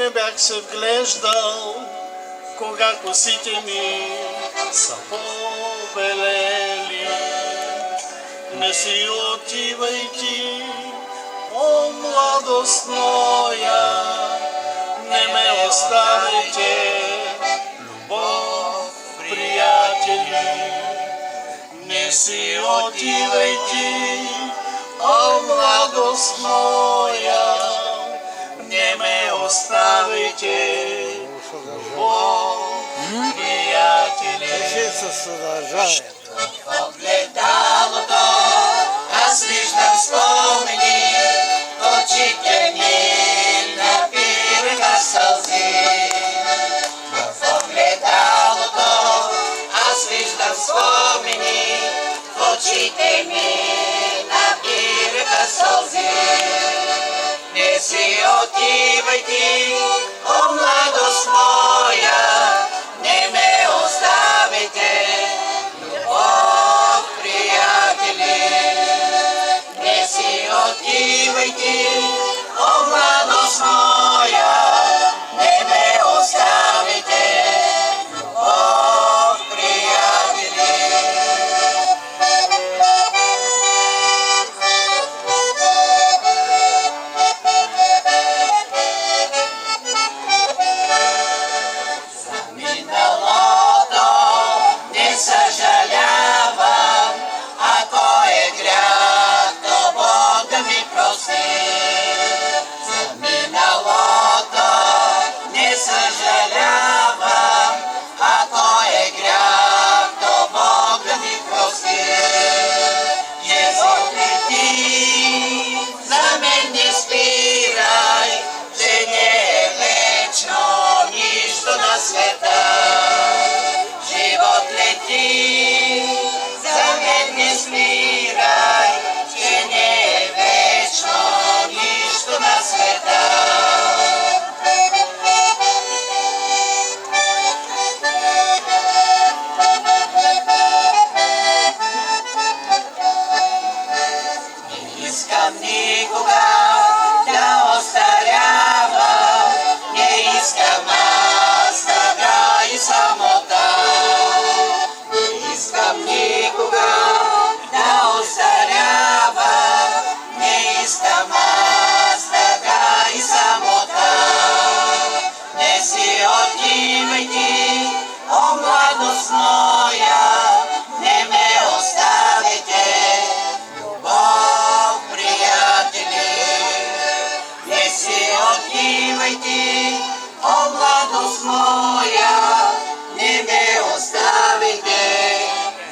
не бях се вглеждал, кога косите ми са побелели. Не си отивай ти, о младост моя, не ме оставяйте, любов, приятели. Не си отивай ти, о младост моя, не ме оставяйте, любов, приятели. В огледалото аз виждам спомени, очите ми набираха сълзи. В огледалото аз виждам спомени, очите ми набираха сълзи. Не си отивай ти, о младост моя, не ме оставяйте, любов, приятели. Не си отивай ти, о младост моя, не ме оставяйте, любов, приятели. Съжалявам, ако е грях, то Бог да ми прости. За миналото не съжалявам, ако е грях, то Бог да ми прости. Живот лети, за мен не спирай, че не е вечно нищо на света. Живот лети, за мен не спирай, че не е вечно нищо на света. Не искам никога да остарявам, не искам аз тъга и самота. Не искам никога да остарявам, не искам аз тъга и самота. Не си отивай ти, о младост моя, не ме оставяйте, любов, приятели. Не си отивай ти, о младост моя, не ме оставяйте,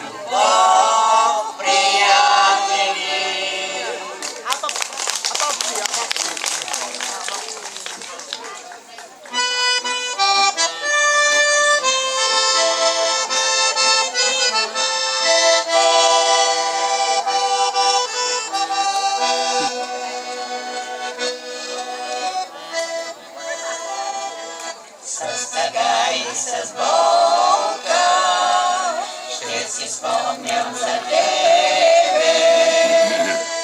любов, приятели. С тъга и с болка ще си спомням за тебе,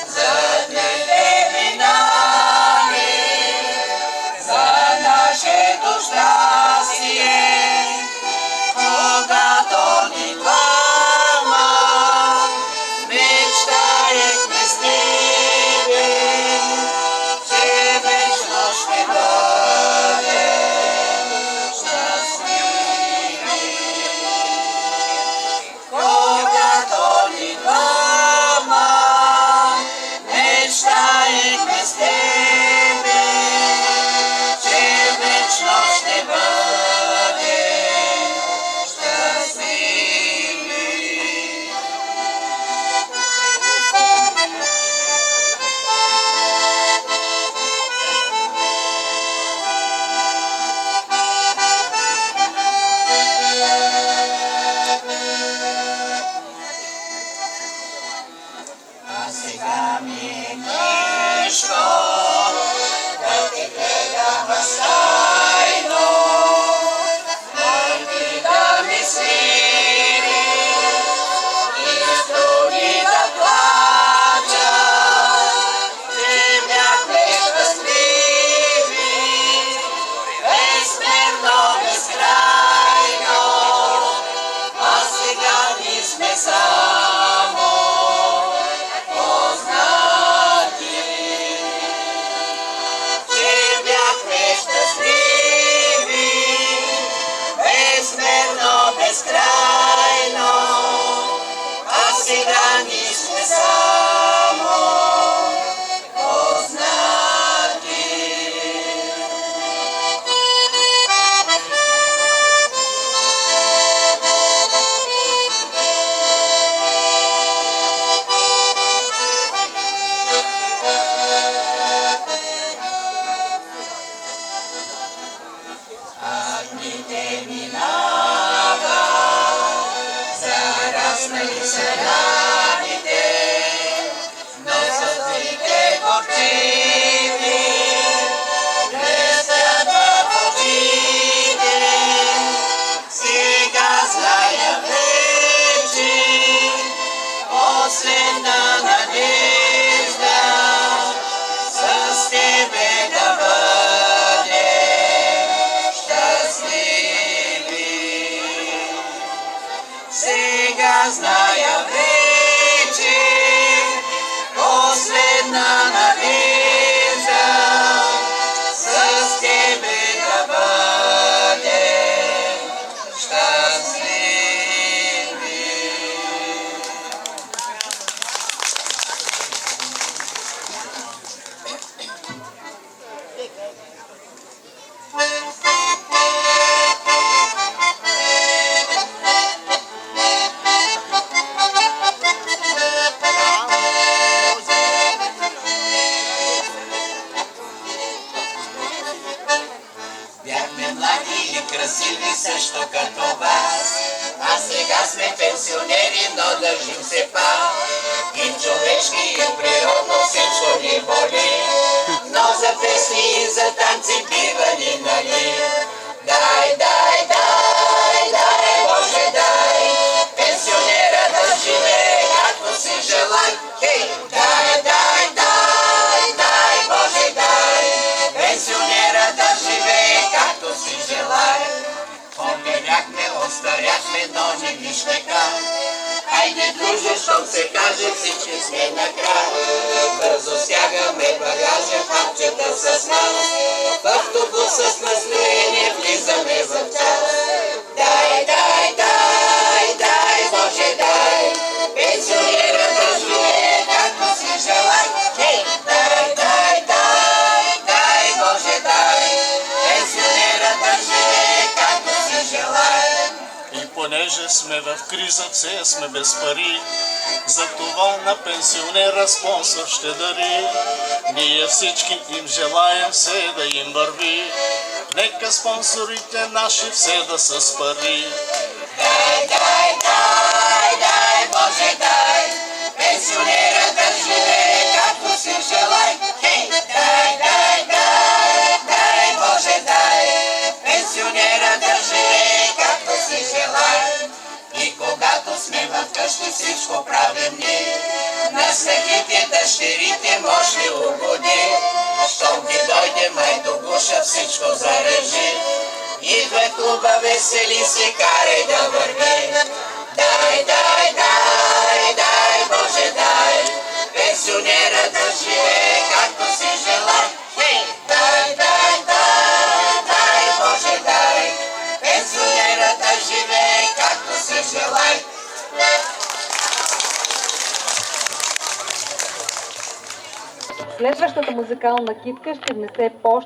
за двете минали, за нашето щастие, когато ни двама мечтаехме с тебе, че вечно ще бъде щастливи. са раните, но сълзите горчиви блестят в очите. Сега зная вече последна надежда с тебе да бъдем щастливи. Сега зная вече последна надежда с тебе да бъдем щастливи. Бяхме млади и красиви също като вас, а сега сме пенсионери, но държим се пак. И човешки, и природно всичко ни боли, но за песни и за танци бива ни нали. Дай, дай, дай, дай, Боже, дай, пенсионера да живее както си желай. Хей, дай, дай, дай, дай, Боже, дай, пенсионера да живее както си желай. Помиряхме, остаряхме, но не вижте как. Хайде, друже, щом се каже, всички сме накрай. Бързо стягаме багажа, хапчета с нас. В автобуса с настроение влизаме в час. Дай, дай, дай, дай, Боже, дай, пенсионера да живее както си желай. Хей, дай, дай, дай, дай, Боже, дай, пенсионера да живее както си желай. И понеже сме в криза, все сме без пари, затова на пенсионера спонсор ще дари. Ние всички им желаем все да им върви, нека спонсорите наши все да са с пари. Дай, дай, дай, дай, Боже, дай, пенсионера да живее както си желай. Хей, дай, дай, дай, дай, Боже, дай, пенсионера да живее както си желай. И когато сме в къщи всичко правим ние, на снегите, дъщерите може ли угоди. Щом ти дойде май до гуша, всичко зарежи. Идва клуба, весели се, карай да върви. Дай, дай, дай, дай, Боже, дай, пенсионера да живее както си желай. Хей, дай, дай, дай, дай, Боже, дай, пенсионера да живее както си желай. Следващата музикална китка ще внесе по